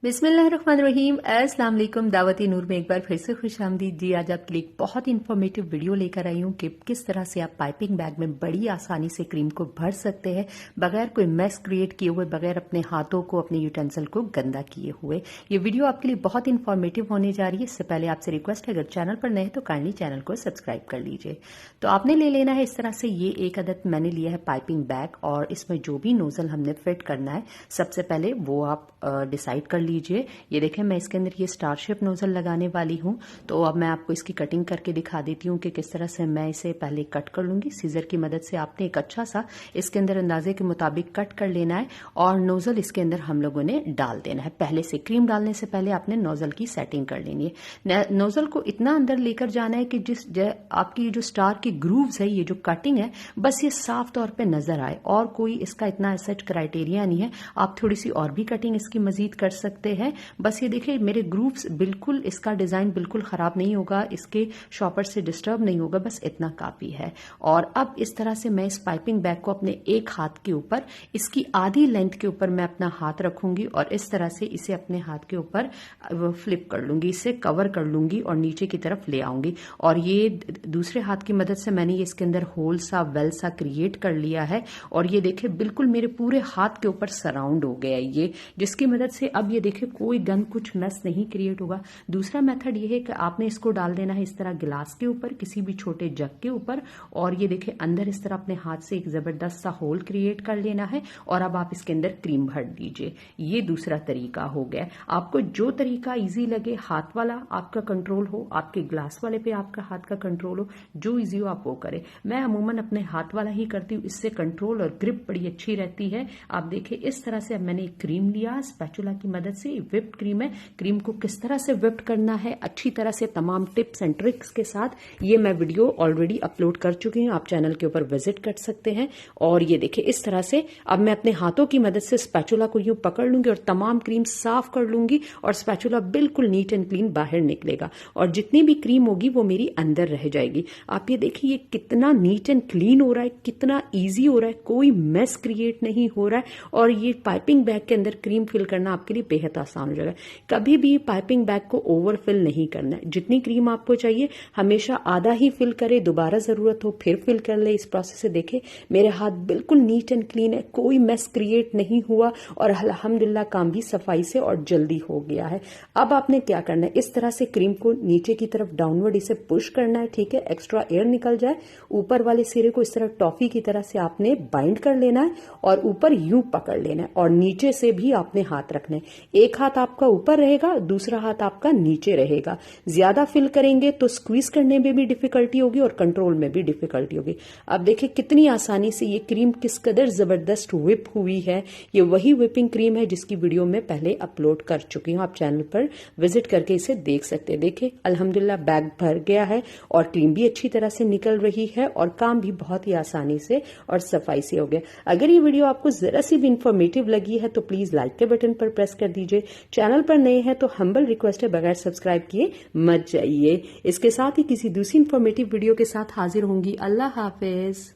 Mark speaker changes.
Speaker 1: बिस्मिल्लाहिर्रहमानिर्रहीम। अस्सलाम वालेकुम। दावती नूर में एक बार फिर से खुशामदीद जी। आज आपके लिए एक बहुत इन्फॉर्मेटिव वीडियो लेकर आई हूँ कि किस तरह से आप पाइपिंग बैग में बड़ी आसानी से क्रीम को भर सकते हैं बगैर कोई मेस क्रिएट किए हुए, बगैर अपने हाथों को, अपने यूटेंसिल को गंदा किए हुए। ये वीडियो आपके लिए बहुत इन्फॉर्मेटिव होने जा रही है। इससे पहले आपसे रिक्वेस्ट है, अगर चैनल पर नए हैं तो काइंडली चैनल को सब्सक्राइब कर लीजिए। तो आपने ले लेना है इस तरह से, ये एक अदद मैंने लिया है पाइपिंग बैग, और इसमें जो भी नोजल हमने फिट करना है सबसे पहले वो आप डिसाइड कर लीजिए। ये देखें, मैं इसके अंदर ये स्टार शेप नोजल लगाने वाली हूँ। तो अब मैं आपको इसकी कटिंग करके दिखा देती हूँ कि किस तरह से मैं इसे पहले कट कर लूंगी। सीजर की मदद से आपने एक अच्छा सा इसके अंदर अंदाजे के मुताबिक कट कर लेना है और नोजल इसके अंदर हम लोगों ने डाल देना है। पहले से क्रीम डालने से पहले आपने नोजल की सेटिंग कर लेनी है। नोजल को इतना अंदर लेकर जाना है कि आपकी जो स्टार की ग्रूव्स है, ये जो कटिंग है, बस ये साफ तौर पे नजर आए, और कोई इसका इतना सेट क्राइटेरिया नहीं है। आप थोड़ी सी और भी कटिंग इसकी मजीद कर सकते हैं। बस ये देखिए, मेरे ग्रूव्स बिल्कुल, इसका डिजाइन बिल्कुल खराब नहीं होगा, इसके शॉपर से डिस्टर्ब नहीं होगा, बस इतना काफी है। और अब इस तरह से मैं इस पाइपिंग बैग को अपने एक हाथ के ऊपर, इसकी आधी लेंथ के ऊपर मैं अपना हाथ रखूंगी और इस तरह से इसे अपने हाथ के ऊपर फ्लिप कर लूंगी, इसे कवर कर लूंगी और नीचे की तरफ ले आऊंगी। और ये दूसरे हाथ की मदद से मैंने ये इसके अंदर होल सा, वेल सा क्रिएट कर लिया है। और ये देखिए, बिल्कुल मेरे पूरे हाथ के ऊपर सराउंड हो गया है ये, जिसकी मदद से अब ये देखिए कोई गन कुछ मैस नहीं क्रिएट होगा। दूसरा मेथड ये है कि आपने इसको डाल देना है इस तरह गिलास के ऊपर, किसी भी छोटे जग के ऊपर, और ये देखिए अंदर इस तरह अपने हाथ से एक जबरदस्त सा होल क्रिएट कर लेना है और अब आप इसके अंदर क्रीम भर दीजिए। ये दूसरा तरीका हो गया। आपको जो तरीका इजी लगे, हाथ वाला आपका कंट्रोल हो, आपके ग्लास वाले पे आपका हाथ का कंट्रोल हो, जो इजी हो आप वो करें। मैं अमूमन अपने हाथ वाला ही करती हूँ, इससे कंट्रोल और ग्रिप बड़ी अच्छी रहती है। आप देखिए इस तरह से अब मैंने क्रीम लिया स्पैचुला की मदद से, व्हिप्ड क्रीम है। क्रीम को किस तरह से व्हिप्ड करना है अच्छी तरह से, तमाम टिप्स एंड ट्रिक्स के साथ, ये मैं वीडियो ऑलरेडी अपलोड कर चुकी हूँ, आप चैनल के ऊपर विजिट कर सकते हैं। और ये देखिए इस तरह से अब मैं अपने हाथों की मदद से स्पैचुला को यूं पकड़ लूंगी और तमाम क्रीम साफ कर लूंगी और स्पैचुला बिल्कुल नीट एंड क्लीन बाहर निकलेगा और जितनी भी क्रीम होगी वो मेरी अंदर रह जाएगी। आप ये देखिए ये कितना नीट एंड क्लीन हो रहा है, कितना ईजी हो रहा है, कोई मेस क्रिएट नहीं हो रहा है। और ये पाइपिंग बैग के अंदर क्रीम फिल करना आपके लिए बेहद आसान हो जाएगा। कभी भी पाइपिंग बैग को ओवर फिल नहीं करना है। जितनी क्रीम आपको चाहिए हमेशा आधा ही फिल करे, दोबारा जरूरत हो फिर फिल कर ले। इस प्रोसेस से देखे मेरे हाथ बिल्कुल नीट एंड क्लीन है, कोई मेस क्रिएट नहीं हुआ और अल्हम्दुलिल्लाह काम भी सफाई से और जल्दी हो गया है। अब आपने क्या करना है, इस तरह से क्रीम को नीचे की तरफ डाउनवर्ड इसे पुश करना है, ठीक है, एक्स्ट्रा एयर निकल जाए। ऊपर वाले सिरे को इस तरह टॉफी की तरह से आपने बाइंड कर लेना है और ऊपर यूं पकड़ लेना है और नीचे से भी आपने हाथ रखना है। एक हाथ आपका ऊपर रहेगा, दूसरा हाथ आपका नीचे रहेगा। ज्यादा फिल करेंगे तो स्क्वीज करने में भी डिफिकल्टी होगी और कंट्रोल में भी डिफिकल्टी होगी। अब देखिए कितनी आसानी से ये क्रीम किस कदर जबरदस्त व्हिप हुई है। ये वही व्हिपिंग क्रीम है जिसकी वीडियो में पहले अपलोड कर चुकी हूँ, आप चैनल पर विजिट करके इसे देख सकते हैं। देखिए अल्हम्दुलिल्लाह बैग भर गया है और क्रीम भी अच्छी तरह से निकल रही है और काम भी बहुत ही आसानी से और सफाई से हो गया। अगर ये वीडियो आपको जरा सी भी इंफॉर्मेटिव लगी है तो प्लीज लाइक के बटन पर प्रेस कर दीजिए। चैनल पर नए हैं तो हम्बल रिक्वेस्ट है, बगैर सब्सक्राइब किए मत जाइए। इसके साथ ही किसी दूसरी इंफॉर्मेटिव वीडियो के साथ हाजिर होंगी। अल्लाह हाफिज।